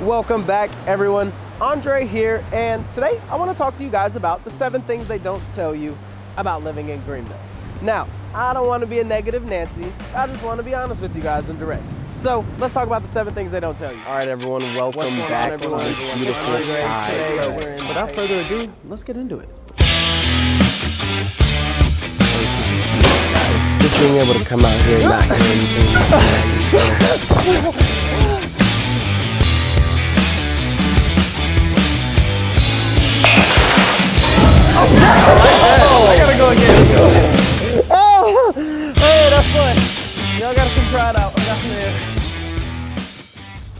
Welcome back, everyone. Andre here, and today I want to talk to you guys about the 7 things they don't tell you about living in Greenville. Now, I don't want to be a negative Nancy. I just want to be honest with you guys and direct. So let's talk about the 7 things they don't tell you. All right, everyone, welcome back to this beautiful ride. So without further ado, let's get into it. Just being able to come out here and not hear anything. I gotta go again. Oh, hey, that's fun. Y'all gotta come try it out.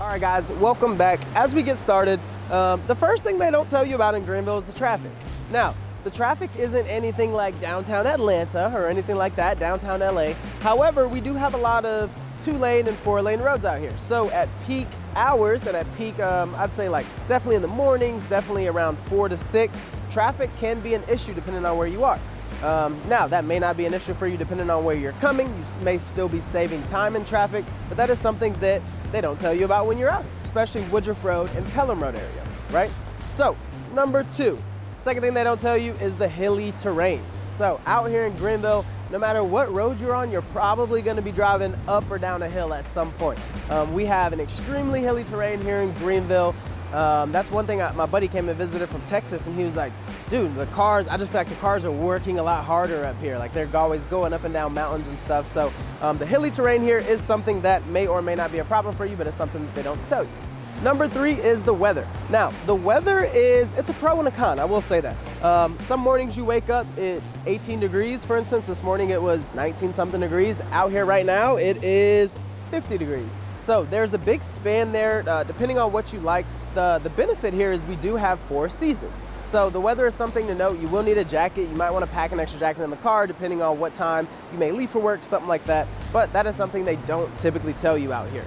All right, guys, welcome back. As we get started, the first thing they don't tell you about in Greenville is the traffic. Now, the traffic isn't anything like downtown Atlanta or anything like that, downtown LA. However, we do have a lot of 2-lane and 4-lane roads out here. So at peak hours and at peak, I'd say like definitely in the mornings, definitely around 4 to 6, traffic can be an issue depending on where you are. Now, that may not be an issue for you depending on where you're coming. You may still be saving time in traffic, but that is something that they don't tell you about when you're out, especially Woodruff Road and Pelham Road area, right? So, number 2, second thing they don't tell you is the hilly terrains. So out here in Greenville, no matter what road you're on, you're probably gonna be driving up or down a hill at some point. We have an extremely hilly terrain here in Greenville. That's one thing, my buddy came and visited from Texas and he was like, dude, the cars, I just feel like the cars are working a lot harder up here. Like they're always going up and down mountains and stuff. So the hilly terrain here is something that may or may not be a problem for you, but it's something that they don't tell you. Number 3 is the weather. Now, the weather it's a pro and a con, I will say that. Some mornings you wake up, it's 18 degrees. For instance, this morning it was 19 something degrees. Out here right now, it is 50 degrees. So there's a big span there, depending on what you like. The benefit here is we do have 4 seasons. So the weather is something to note. You will need a jacket. You might want to pack an extra jacket in the car depending on what time you may leave for work, something like that. But that is something they don't typically tell you out here.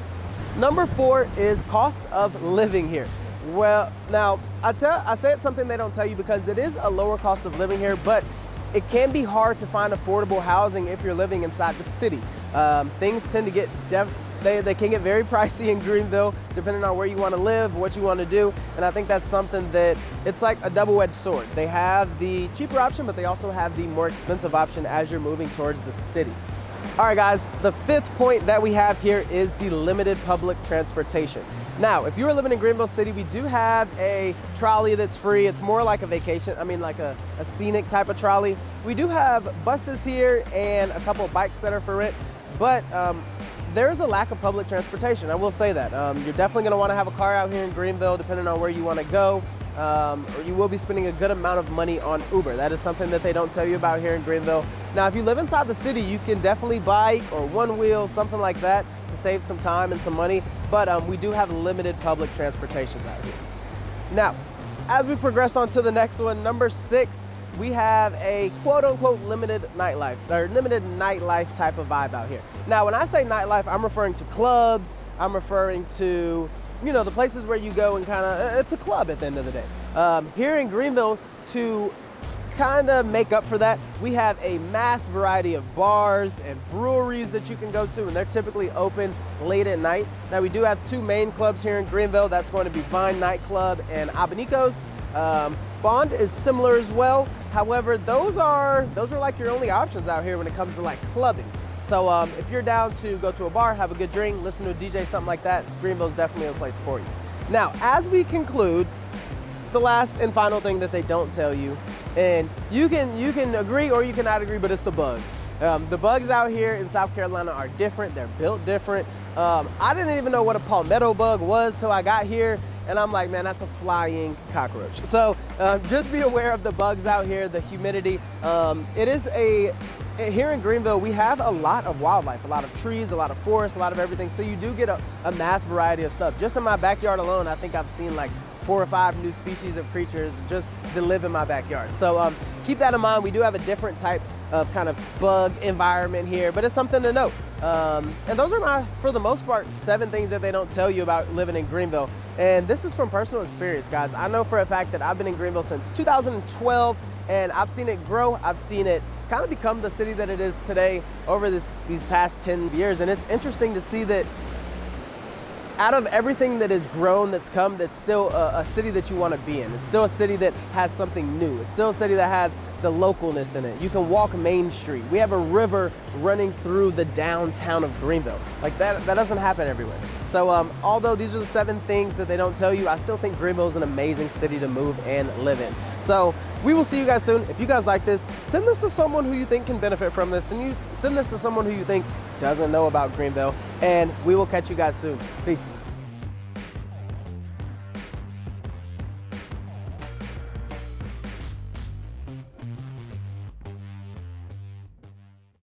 Number 4 is cost of living here. Well, now I say it's something they don't tell you because it is a lower cost of living here, but it can be hard to find affordable housing if you're living inside the city. Things tend to get they can get very pricey in Greenville depending on where you want to live, what you want to do, and I think that's something that it's like a double-edged sword. They have the cheaper option, but they also have the more expensive option as you're moving towards the city. All right, guys, the 5th point that we have here is the limited public transportation. Now, if you are living in Greenville City, we do have a trolley that's free. It's more like a vacation, like a scenic type of trolley. We do have buses here and a couple of bikes that are for rent, but there is a lack of public transportation, I will say that. You're definitely gonna wanna have a car out here in Greenville depending on where you wanna go, or you will be spending a good amount of money on Uber. That is something that they don't tell you about here in Greenville. Now, if you live inside the city, you can definitely bike or one wheel, something like that to save some time and some money, but we do have limited public transportations out here. Now, as we progress on to the next one, number 6, we have a quote-unquote limited nightlife type of vibe out here. Now, when I say nightlife, I'm referring to clubs, I'm referring to, the places where you go and it's a club at the end of the day. Here in Greenville, to kind of make up for that, we have a mass variety of bars and breweries that you can go to, and they're typically open late at night. Now, we do have 2 main clubs here in Greenville. That's going to be Vine Nightclub and Abanico's. Bond is similar as well. However, those are like your only options out here when it comes to like clubbing. So if you're down to go to a bar, have a good drink, listen to a DJ, something like that, Greenville's definitely a place for you. Now, as we conclude, the last and final thing that they don't tell you, and you can agree or you cannot agree, but it's the bugs. The bugs out here in South Carolina are different. They're built different. I didn't even know what a palmetto bug was till I got here, and I'm like, man, that's a flying cockroach. So just be aware of the bugs out here, the humidity. Here in Greenville, we have a lot of wildlife, a lot of trees, a lot of forests, a lot of everything. So you do get a mass variety of stuff. Just in my backyard alone, I think I've seen like 4 or 5 new species of creatures just that live in my backyard. So keep that in mind. We do have a different type of kind of bug environment here, but it's something to note. And those are for the most part, 7 things that they don't tell you about living in Greenville. And this is from personal experience, guys. I know for a fact that I've been in Greenville since 2012, and I've seen it grow. I've seen it kind of become the city that it is today over these past 10 years. And it's interesting to see that out of everything that has grown, that's come, that's still a city that you want to be in. It's still a city that has something new. It's still a city that has the localness in it. You can walk Main Street. We have a river running through the downtown of Greenville. Like that doesn't happen everywhere. So although these are the 7 things that they don't tell you, I still think Greenville is an amazing city to move and live in. So we will see you guys soon. If you guys like this, send this to someone who you think can benefit from this, and you send this to someone who you think doesn't know about Greenville, and we will catch you guys soon. Peace.